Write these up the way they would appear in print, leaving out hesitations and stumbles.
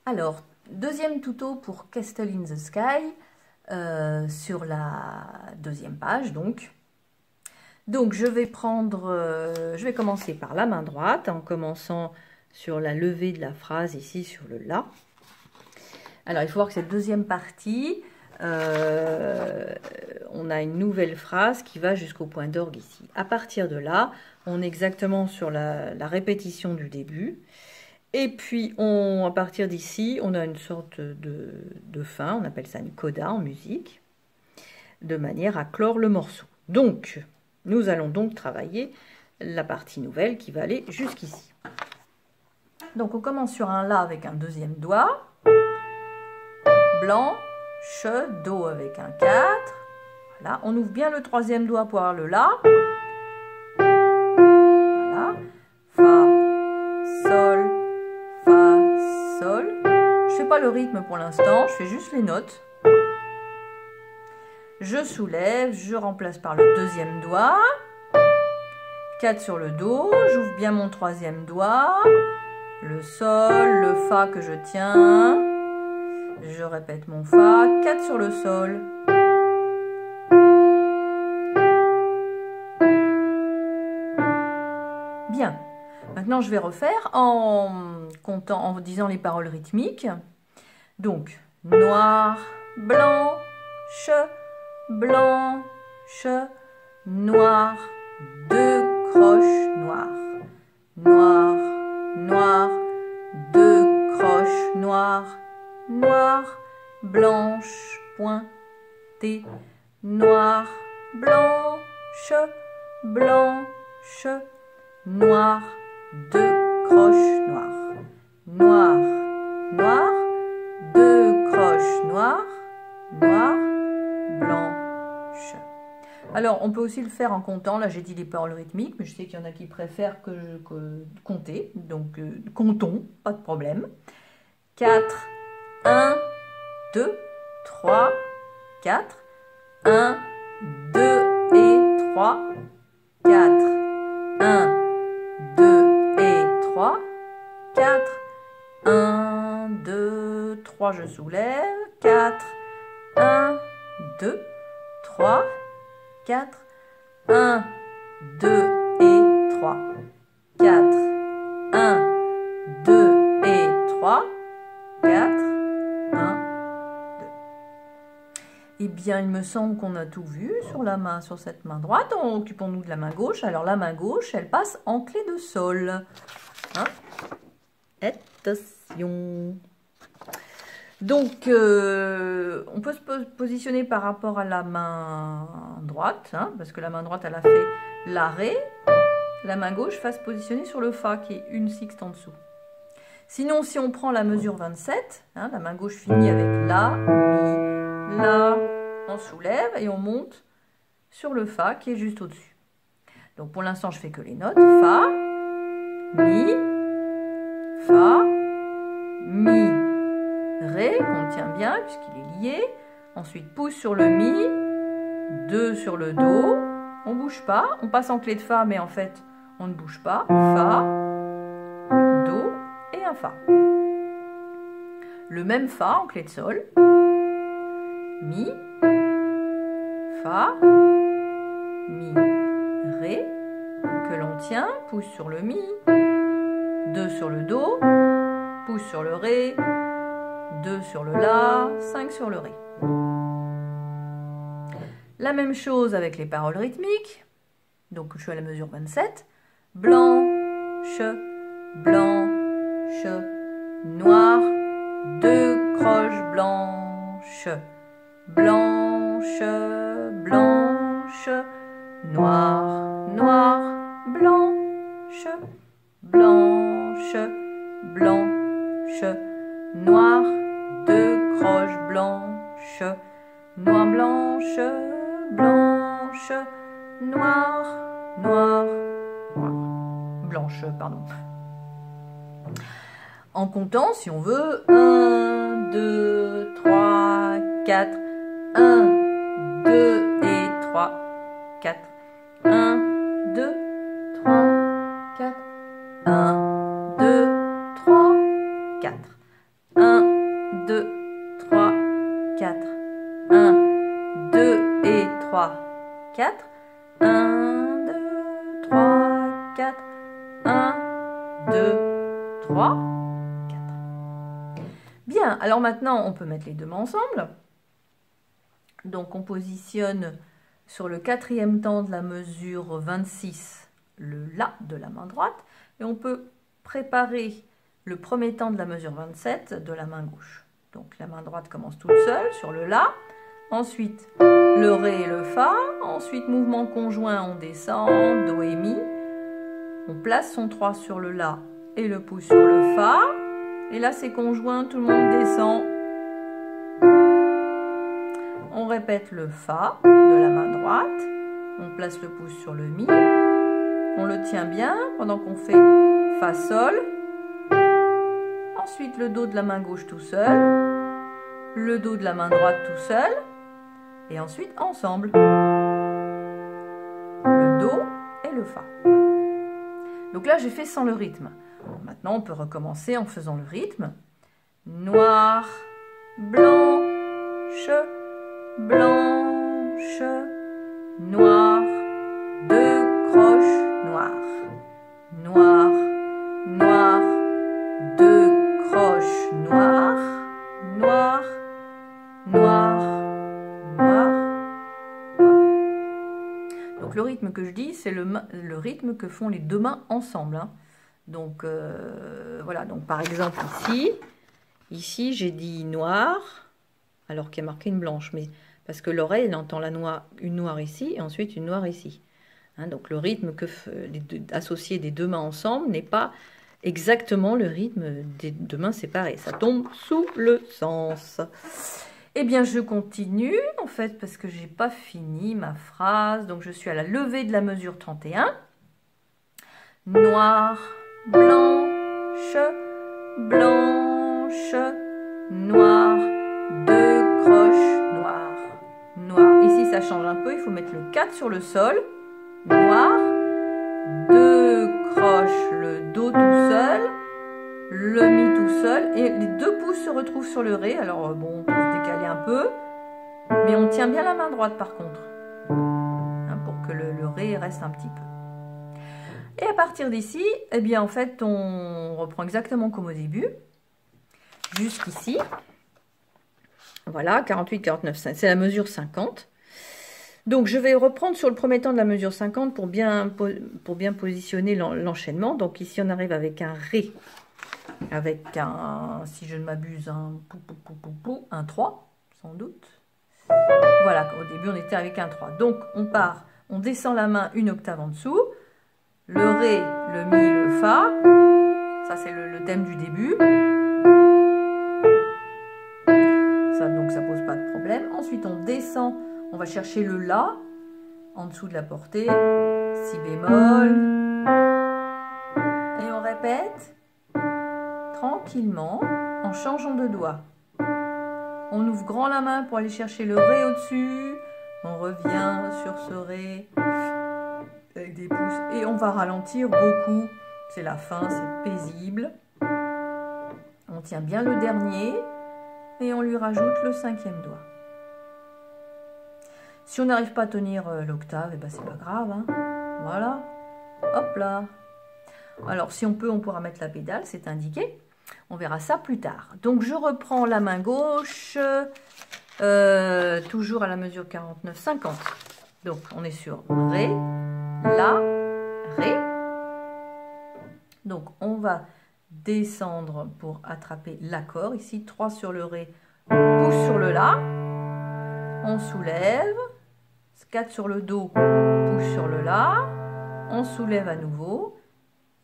Alors, deuxième tuto pour Castle in the Sky, sur la deuxième page donc. Donc je vais commencer par la main droite en commençant sur la levée de la phrase ici sur le la. Alors il faut voir que cette deuxième partie, on a une nouvelle phrase qui va jusqu'au point d'orgue ici. À partir de là, on est exactement sur la répétition du début. Et puis, à partir d'ici, on a une sorte de fin, on appelle ça une coda en musique, de manière à clore le morceau. Donc, nous allons donc travailler la partie nouvelle qui va aller jusqu'ici. Donc, on commence sur un La avec un deuxième doigt, blanc, che, do avec un 4. Voilà, on ouvre bien le troisième doigt pour avoir le La. Voilà, Fa, Sol, Fa, Sol. Je ne fais pas le rythme pour l'instant, je fais juste les notes. Je soulève, je remplace par le deuxième doigt. 4 sur le Do, j'ouvre bien mon troisième doigt. Le Sol, le Fa que je tiens. Je répète mon Fa, 4 sur le Sol. Bien. Maintenant, je vais refaire en comptant, en disant les paroles rythmiques. Donc, noir, blanche, blanche, noir, deux croches noires. Noir, noir, deux croches noires. Noir, blanche, pointée. Noir, blanche, blanche, noir, deux croches noires. Noir, noir, deux croches noires, noir, blanche. Alors, on peut aussi le faire en comptant. Là, j'ai dit les paroles rythmiques, mais je sais qu'il y en a qui préfèrent que compter. Donc, comptons, pas de problème. 4, 1, 2, 3, 4. 1, 2 et 3, 4. 1, 2 et 3, 4. 1, 2, 3, je soulève. 4, 1, 2, 3, 4. 1, 2 et 3, 4. 1, 2 et 3, 4. 1, 2. Eh bien, il me semble qu'on a tout vu sur cette main droite. Occupons-nous de la main gauche. Alors, la main gauche, elle passe en clé de sol. Hein? Attention. Donc, on peut se positionner par rapport à la main droite, hein, parce que la main droite, elle a fait la Ré. La main gauche va se positionner sur le Fa, qui est une sixte en dessous. Sinon, si on prend la mesure 27, hein, la main gauche finit avec La, Mi, La, on soulève et on monte sur le Fa qui est juste au-dessus. Donc pour l'instant, je fais que les notes. Fa, Mi, Fa, Mi, Ré, qu'on tient bien puisqu'il est lié. Ensuite, pouce sur le Mi, 2 sur le Do. On ne bouge pas. On passe en clé de Fa, mais en fait, on ne bouge pas. Fa, Do et un Fa. Le même Fa en clé de Sol. Mi, Fa, Mi, Ré, que l'on tient, pouce sur le Mi, 2 sur le Do, pouce sur le Ré, 2 sur le La, 5 sur le Ré. La même chose avec les paroles rythmiques. Donc je suis à la mesure 27. Blanche, blanche, noir, deux croches blanches. Blanche, blanche, noir, noir, blanche, blanche, blanche, noir, deux croches blanches, noir, blanche, blanche, noir, noir, noir, blanche, pardon. En comptant, si on veut, 1, 2, 3, 4, 1, 2 et 3, 4, 1, 2, 3, 4, 1, 2, 3, 4, 1, 2, 3, 4. 1, 2 et 3, 4. 1, 2, 3, 4. 1, 2, 3, 4. Bien, alors maintenant, on peut mettre les deux mains ensemble. Donc, on positionne sur le quatrième temps de la mesure 26 le La de la main droite. Et on peut préparer le premier temps de la mesure 27 de la main gauche. Donc, la main droite commence toute seule sur le La. Ensuite, le Ré et le Fa. Ensuite, mouvement conjoint, on descend, Do et Mi. On place son 3 sur le La et le pouce sur le Fa. Et là, c'est conjoint, tout le monde descend. On répète le Fa de la main droite. On place le pouce sur le Mi. On le tient bien pendant qu'on fait Fa, Sol. Ensuite, le Do de la main gauche tout seul. Le Do de la main droite tout seul. Et ensuite, ensemble. Le Do et le Fa. Donc là, j'ai fait sans le rythme. Maintenant, on peut recommencer en faisant le rythme. Noir, blanche, blanche, noir, deux croches noires. Noir, noir, deux croches noires. Noir, noir, noir. Donc le rythme que je dis, c'est le rythme que font les deux mains ensemble. Hein. Donc voilà, donc par exemple ici j'ai dit noir, alors qu'il y a marqué une blanche, mais parce que l'oreille elle entend une noire ici et ensuite une noire ici. Hein, donc le rythme associé des deux mains ensemble n'est pas exactement le rythme des deux mains séparées. Ça tombe sous le sens. Eh bien, je continue, en fait, parce que j'ai pas fini ma phrase. Donc, je suis à la levée de la mesure 31. Noir, blanche, blanche, noir, deux croches noires. Noir. Ici, ça change un peu. Il faut mettre le 4 sur le sol. Noir, deux croches, le Do tout seul, le Mi tout seul, et les deux pouces se retrouvent sur le Ré. Alors bon, on peut se décaler un peu, mais on tient bien la main droite par contre, hein, pour que le Ré reste un petit peu. Et à partir d'ici, eh bien en fait, on reprend exactement comme au début, jusqu'ici. Voilà, 48, 49, c'est la mesure 50. Donc, je vais reprendre sur le premier temps de la mesure 50 pour bien positionner l'enchaînement. Donc, ici, on arrive avec un Ré, avec un, si je ne m'abuse, un 3, sans doute. Voilà, au début, on était avec un 3. Donc, on part, on descend la main une octave en dessous. Le Ré, le Mi, le Fa. Ça, c'est le thème du début. Ça, donc, ça pose pas de problème. Ensuite, on descend. On va chercher le La en dessous de la portée, Si bémol, et on répète tranquillement en changeant de doigt. On ouvre grand la main pour aller chercher le Ré au-dessus, on revient sur ce Ré avec des pouces et on va ralentir beaucoup. C'est la fin, c'est paisible. On tient bien le dernier et on lui rajoute le 5e doigt. Si on n'arrive pas à tenir l'octave, eh ben c'est pas grave. Hein. Voilà. Hop là. Alors, si on peut, on pourra mettre la pédale, c'est indiqué. On verra ça plus tard. Donc, je reprends la main gauche, toujours à la mesure 49, 50. Donc, on est sur Ré, La, Ré. Donc, on va descendre pour attraper l'accord. Ici, 3 sur le Ré, pouce sur le La. On soulève. 4 sur le Do, pouce sur le La, on soulève à nouveau,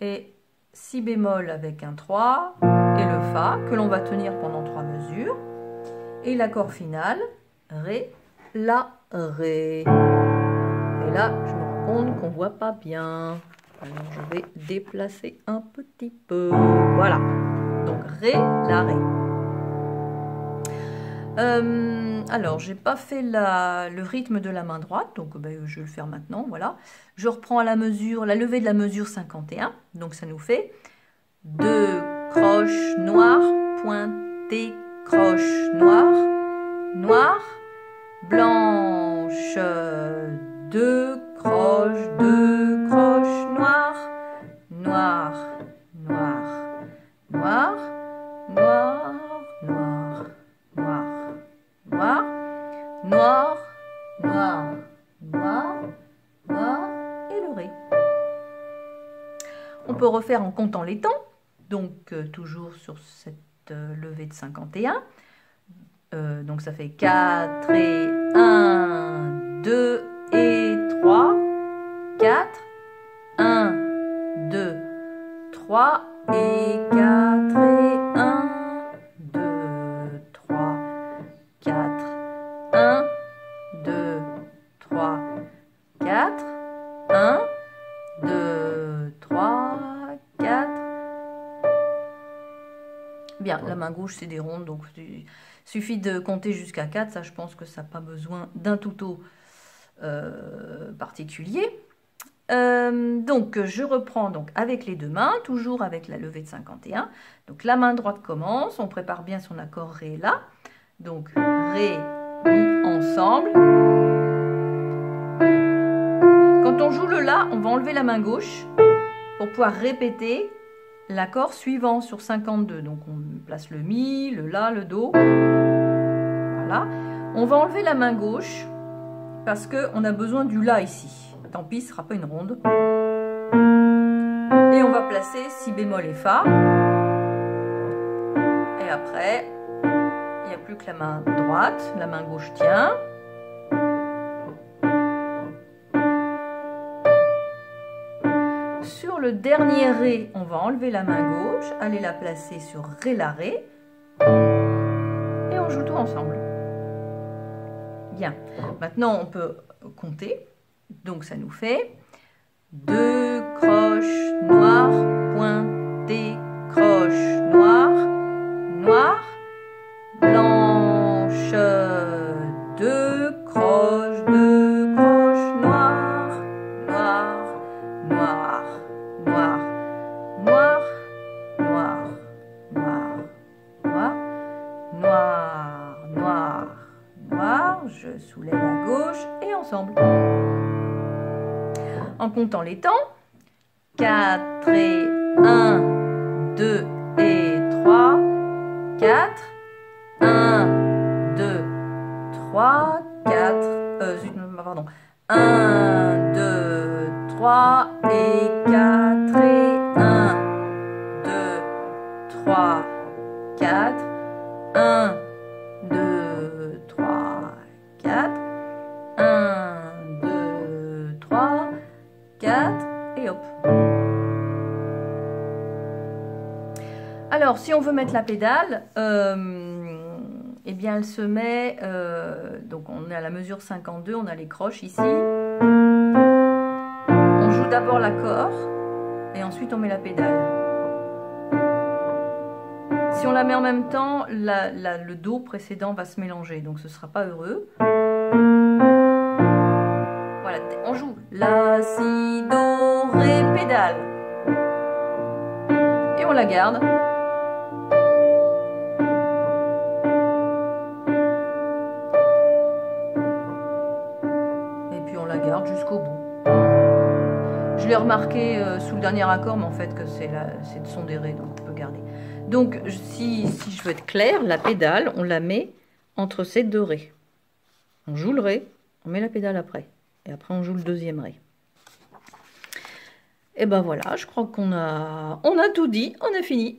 et Si bémol avec un 3, et le Fa, que l'on va tenir pendant 3 mesures, et l'accord final, Ré, La, Ré. Et là, je me rends compte qu'on ne voit pas bien, alors je vais déplacer un petit peu, voilà, donc Ré, La, Ré. Alors, j'ai pas fait le rythme de la main droite, donc je vais le faire maintenant, voilà. Je reprends à la levée de la mesure 51, donc ça nous fait 2 croches noires pointées. décroche, noir, noir, blanche, deux croches, noir, noir, noir, noir, noir, noir, noir, noir, noir, noir, noir, noir, et le ré. On peut refaire en comptant les temps, donc toujours sur cette levée de 51. Donc ça fait 4 et 1, 2 et 3, 4, 1, 2, 3 et 4 et 1, 2, 3, 4, 1, 2, 3, 4, 1, 2, 3, 4. Bien, la main gauche c'est des rondes, donc il suffit de compter jusqu'à 4, ça je pense que ça n'a pas besoin d'un tuto particulier. Donc je reprends donc avec les deux mains, toujours avec la levée de 51. Donc la main droite commence, on prépare bien son accord Ré là. Donc Ré, Mi ensemble. Quand on joue le La, on va enlever la main gauche pour pouvoir répéter l'accord suivant sur 52. Donc on place le Mi, le La, le Do. Voilà. On va enlever la main gauche parce qu'on a besoin du La ici. Tant pis, ce ne sera pas une ronde. Et on va placer Si bémol et Fa. Et après, il n'y a plus que la main droite. La main gauche tient. Sur le dernier Ré, on va enlever la main gauche, aller la placer sur Ré, La, Ré. Et on joue tout ensemble. Bien. Maintenant, on peut compter. Donc ça nous fait 2 croches noires, point, décroche, noir, noir, blanche, 2 croches, noir, noir, noir, noir, noir, noir, noir, noir, noir, noir, noir, je soulève à gauche et ensemble. En comptant les temps, 4 et 1, 2 et 3, 4, 1, 2, 3, 4, pardon, 1, 2, 3 et 4 et 1, 2, 3, 4, 1, 2, 3, 4, 1, 2, 3, 4 et hop. Alors si on veut mettre la pédale, eh bien elle se met, donc on est à la mesure 52, on a les croches ici. On joue d'abord l'accord et ensuite on met la pédale. Si on la met en même temps, le Do précédent va se mélanger, donc ce ne sera pas heureux. Voilà, on joue La, Si, Do, Ré, pédale. Et on la garde. Et puis on la garde jusqu'au bout. Je l'ai remarqué sous le dernier accord, mais en fait que c'est le son des Ré, donc on peut garder. Donc si je veux être claire, la pédale, on la met entre ces deux Ré. On joue le Ré, on met la pédale après. Et après, on joue le deuxième Ré. Et ben voilà, je crois qu'on a tout dit, on a fini.